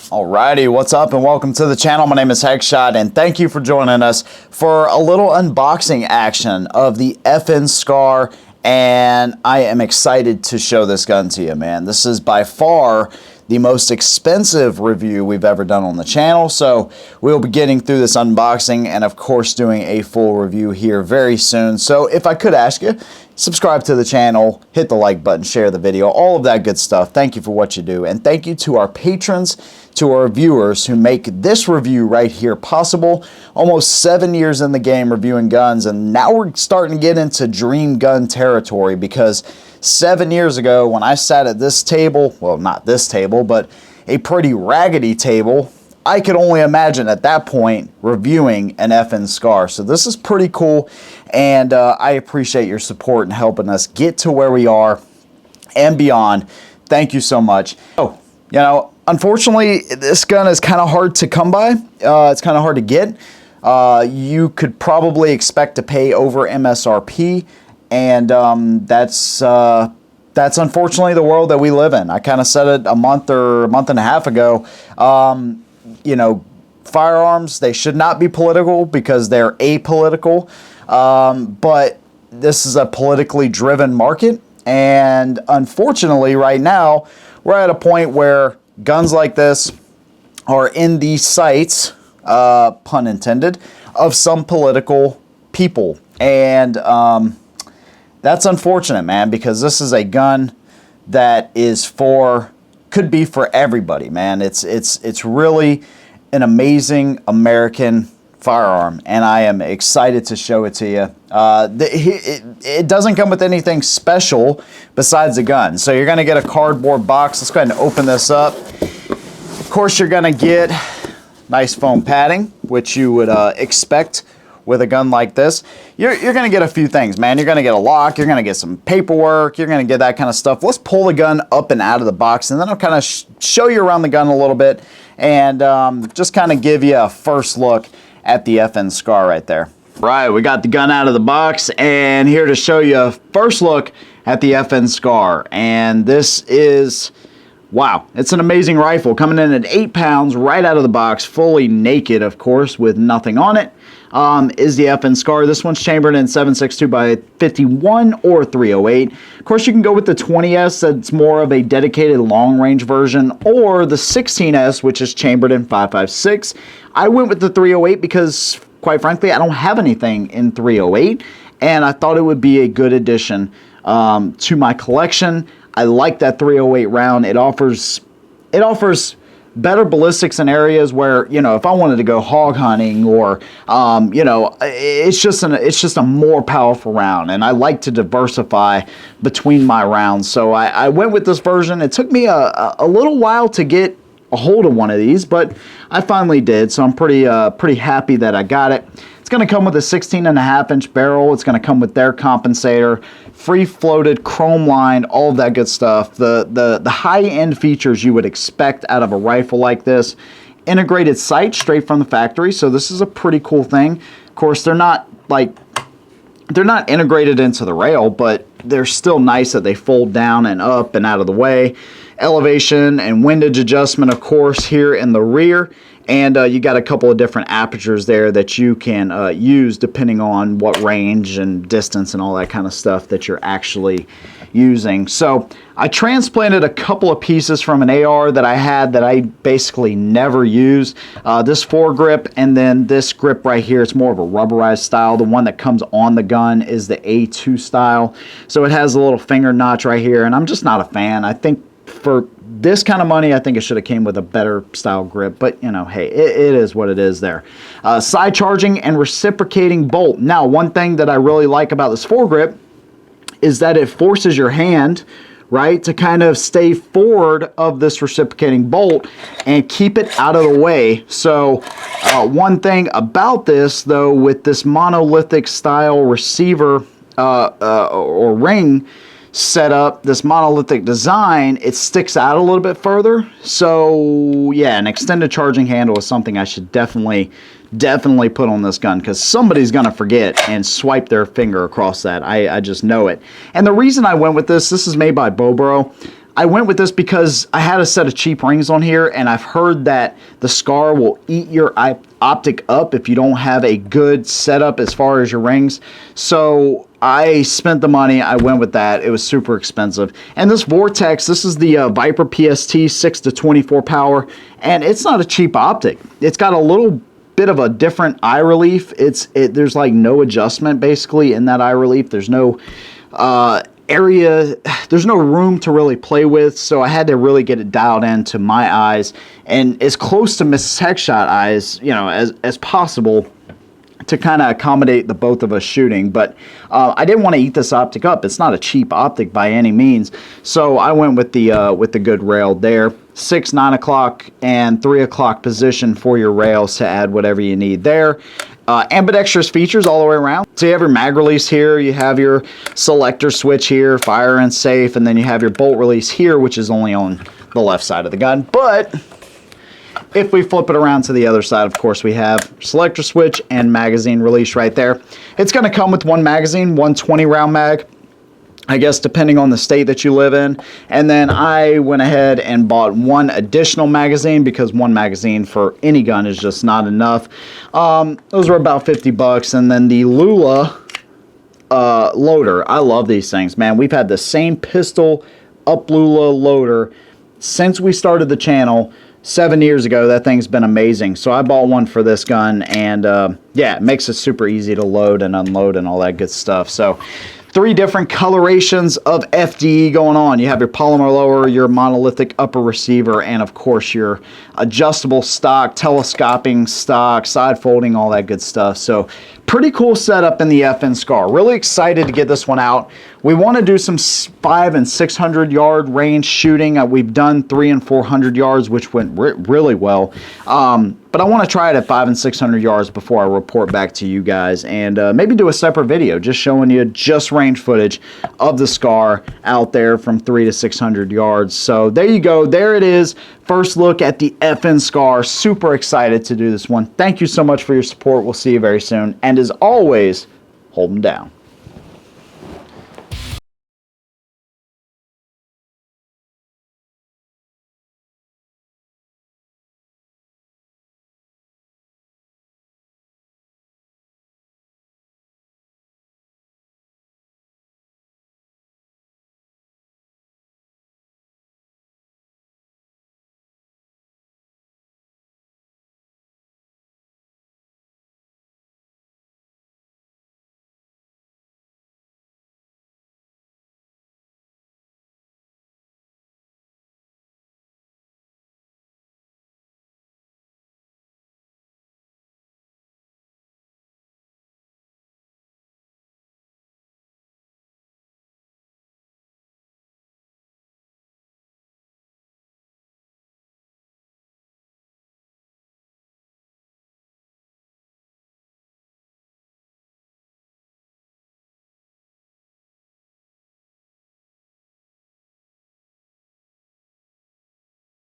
Alrighty, what's up and welcome to the channel. My name is Heckshot and thank you for joining us for a little unboxing action of the FN Scar, and I am excited to show this gun to you, man. This is by far the most expensive review we've ever done on the channel, so we'll be getting through this unboxing and of course doing a full review here very soon. So if I could ask you, subscribe to the channel, hit the like button, share the video, all of that good stuff. Thank you for what you do, and thank you to our patrons, to our viewers who make this review right here possible. Almost 7 years in the game reviewing guns, and now we're starting to get into dream gun territory, because 7 years ago when I sat at this table, well, not this table, but a pretty raggedy table, I could only imagine at that point reviewing an FN Scar. So this is pretty cool, and I appreciate your support in helping us get to where we are and beyond. Thank you so much. Oh, you know, unfortunately, this gun is kind of hard to come by. It's kind of hard to get. You could probably expect to pay over MSRP, and that's unfortunately the world that we live in. I kind of said it a month and a half ago. You know, firearms, they should not be political because they're apolitical, but this is a politically driven market, and unfortunately right now we're at a point where guns like this are in the sights, pun intended, of some political people, and that's unfortunate, man, because this is a gun that is could be for everybody, man. It's really an amazing American firearm, and I am excited to show it to you. It doesn't come with anything special besides a gun. So you're gonna get a cardboard box. Let's go ahead and open this up. Of course, you're gonna get nice foam padding, which you would expect with a gun like this. You're going to get a few things, man. You're going to get a lock. You're going to get some paperwork. You're going to get that kind of stuff. Let's pull the gun up and out of the box, and then I'll kind of show you around the gun a little bit, and just kind of give you a first look at the FN Scar right there. Right, we got the gun out of the box, and here to show you a first look at the FN Scar. And this is, wow, it's an amazing rifle, coming in at 8 pounds right out of the box, fully naked, of course, with nothing on it. Is the FN Scar. This one's chambered in 7.62 by 51 or 308. Of course, you can go with the 20S, that's more of a dedicated long-range version, or the 16S, which is chambered in 5.56. I went with the 308 because, quite frankly, I don't have anything in 308, and I thought it would be a good addition to my collection. I like that 308 round. It offers better ballistics in areas where, you know, if I wanted to go hog hunting, or you know, it's just a more powerful round, and I like to diversify between my rounds. So I went with this version. It took me a little while to get a hold of one of these, but I finally did, so I'm pretty happy that I got it. It's going to come with a 16.5-inch barrel. It's going to come with their compensator, free-floated, chrome-lined, all of that good stuff. The high-end features you would expect out of a rifle like this. Integrated sight straight from the factory, so this is a pretty cool thing. Of course, they're not integrated into the rail, but they're still nice that they fold down and up and out of the way. Elevation and windage adjustment, of course, here in the rear. And you got a couple of different apertures there that you can use depending on what range and distance and all that kind of stuff that you're actually using. So I transplanted a couple of pieces from an AR that I had that I basically never use. This foregrip, and then this grip right here. It's more of a rubberized style. The one that comes on the gun is the A2 style. So it has a little finger notch right here, and I'm just not a fan. I think for this kind of money, I think it should have came with a better style grip, but you know, hey, it is what it is there. Side charging and reciprocating bolt. Now, one thing that I really like about this foregrip is that it forces your hand, right, to kind of stay forward of this reciprocating bolt and keep it out of the way. So one thing about this, though, with this monolithic style receiver or ring setup, this monolithic design, it sticks out a little bit further. So yeah, an extended charging handle is something I should definitely put on this gun, because somebody's gonna forget and swipe their finger across that. I just know it. And the reason I went with this is made by Bobro. I went with this because I had a set of cheap rings on here, and I've heard that the Scar will eat your optic up if you don't have a good setup as far as your rings. So I spent the money, I went with that. It was super expensive. And this Vortex, this is the Viper PST 6 to 24 power, and it's not a cheap optic. It's got a little bit of a different eye relief. There's like no adjustment basically in that eye relief. There's no area, there's no room to really play with, so I had to really get it dialed into my eyes and as close to Mrs. Heckshot eyes, you know, as possible, to kind of accommodate the both of us shooting. But I didn't want to eat this optic up. It's not a cheap optic by any means, so I went with the good rail there. 6, 9 o'clock, and 3 o'clock position for your rails to add whatever you need there. Ambidextrous features all the way around. So you have your mag release here, you have your selector switch here, fire and safe, and then you have your bolt release here, which is only on the left side of the gun. But if we flip it around to the other side, of course, we have selector switch and magazine release right there. It's going to come with one magazine, 120 round mag, I guess, depending on the state that you live in. And then I went ahead and bought one additional magazine because one magazine for any gun is just not enough. Those were about 50 bucks. And then the Lula loader. I love these things, man. We've had the same pistol up Lula loader since we started the channel 7 years ago. That thing's been amazing. So I bought one for this gun, and yeah, it makes it super easy to load and unload and all that good stuff. So 3 different colorations of FDE going on. You have your polymer lower, your monolithic upper receiver, and of course your adjustable stock, telescoping stock, side folding, all that good stuff. So pretty cool setup in the FN Scar. Really excited to get this one out. We want to do some 500 and 600 yard range shooting. We've done 300 and 400 yards, which went really well. But I want to try it at 500 and 600 yards before I report back to you guys, and maybe do a separate video just showing you just range footage of the Scar out there from 300 to 600 yards. So there you go. There it is. First look at the FN Scar. Super excited to do this one. Thank you so much for your support. We'll see you very soon. And as always, hold them down.